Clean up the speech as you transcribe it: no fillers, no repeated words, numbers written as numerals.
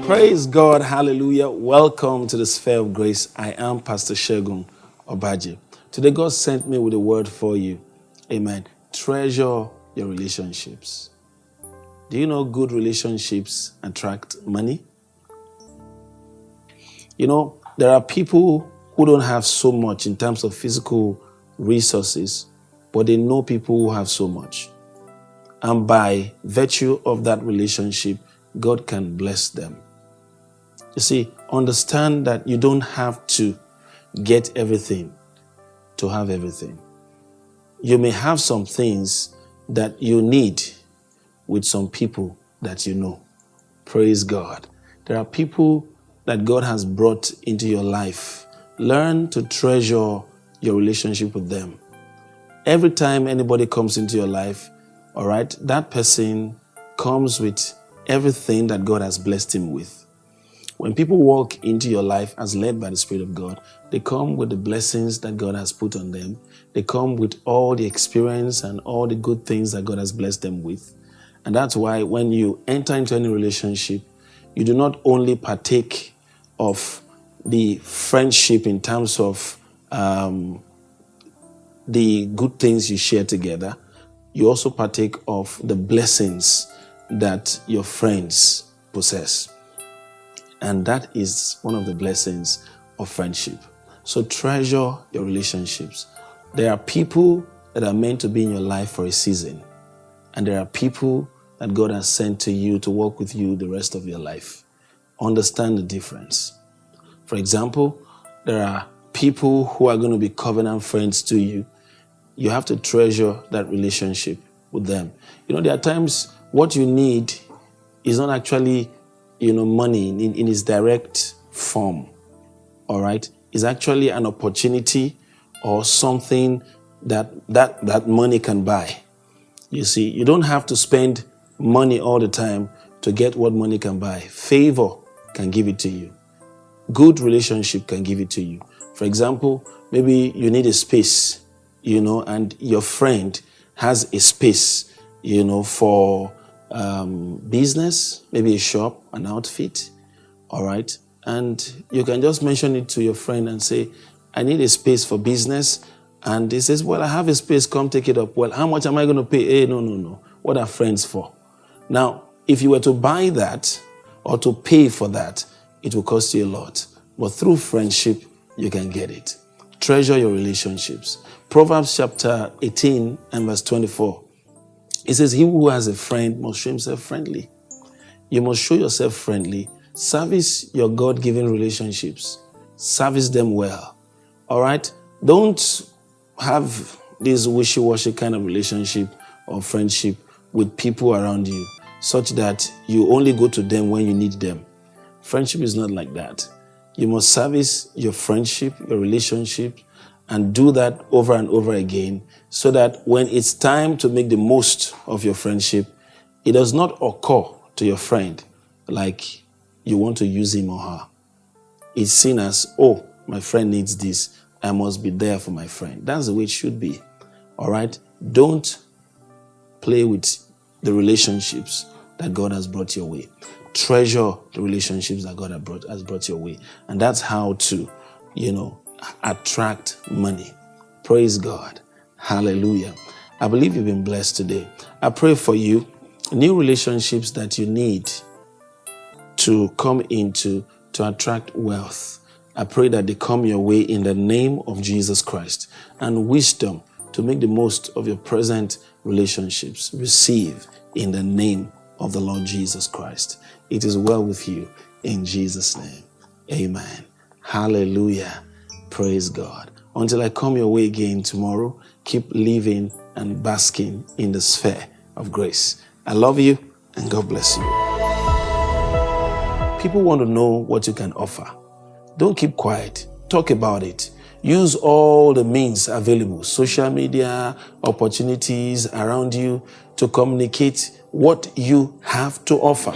Praise God, hallelujah. Welcome to the Sphere of Grace. I am Pastor Segun Obaje. Today God sent me with a word for you. Amen. Treasure your relationships. Do you know good relationships attract money? You know, there are people who don't have so much in terms of physical resources, but they know people who have so much. And by virtue of that relationship, God can bless them. You see, understand that you don't have to get everything to have everything. You may have some things that you need with some people that you know. Praise God. There are people that God has brought into your life. Learn to treasure your relationship with them. Every time anybody comes into your life, all right, that person comes with everything that God has blessed him with. When people walk into your life as led by the Spirit of God, they come with the blessings that God has put on them. They come with all the experience and all the good things that God has blessed them with. And that's why when you enter into any relationship, you do not only partake of the friendship in terms of the good things you share together, you also partake of the blessings that your friends possess. And that is one of the blessings of friendship. So treasure your relationships. There are people that are meant to be in your life for a season. And there are people that God has sent to you to walk with you the rest of your life. Understand the difference. For example, there are people who are going to be covenant friends to you. You have to treasure that relationship with them. You know, there are times what you need is not actually money in its direct form, all right? It's actually an opportunity or something that money can buy. You see, you don't have to spend money all the time to get what money can buy. Favor can give it to you. Good relationship can give it to you. For example, maybe you need a space, and your friend has a space, for business, maybe a shop, an outfit, all right? And you can just mention it to your friend and say, I need a space for business. And he says, well, I have a space, come take it up. Well, how much am I going to pay? Hey, no. What are friends for? Now, if you were to buy that or to pay for that, it will cost you a lot. But through friendship, you can get it. Treasure your relationships. Proverbs chapter 18 and verse 24. It says, he who has a friend must show himself friendly. You must show yourself friendly. Service your God-given relationships. Service them well. All right? Don't have this wishy-washy kind of relationship or friendship with people around you, such that you only go to them when you need them. Friendship is not like that. You must service your friendship, your relationship, and do that over and over again, so that when it's time to make the most of your friendship, it does not occur to your friend like you want to use him or her. It's seen as, oh, my friend needs this, I must be there for my friend. That's the way it should be. All right? Don't play with the relationships that God has brought your way. Treasure the relationships that God has brought your way. And that's how to, attract money. Praise God. Hallelujah. I believe you've been blessed today. I pray for you, new relationships that you need to come into to attract wealth. I pray that they come your way in the name of Jesus Christ, and wisdom to make the most of your present relationships. Receive in the name of the Lord Jesus Christ. It is well with you in Jesus' name. Amen. Hallelujah. Praise God. Until I come your way again tomorrow, keep living and basking in the sphere of grace. I love you and God bless you. People want to know what you can offer. Don't keep quiet. Talk about it. Use all the means available, social media, opportunities around you to communicate what you have to offer.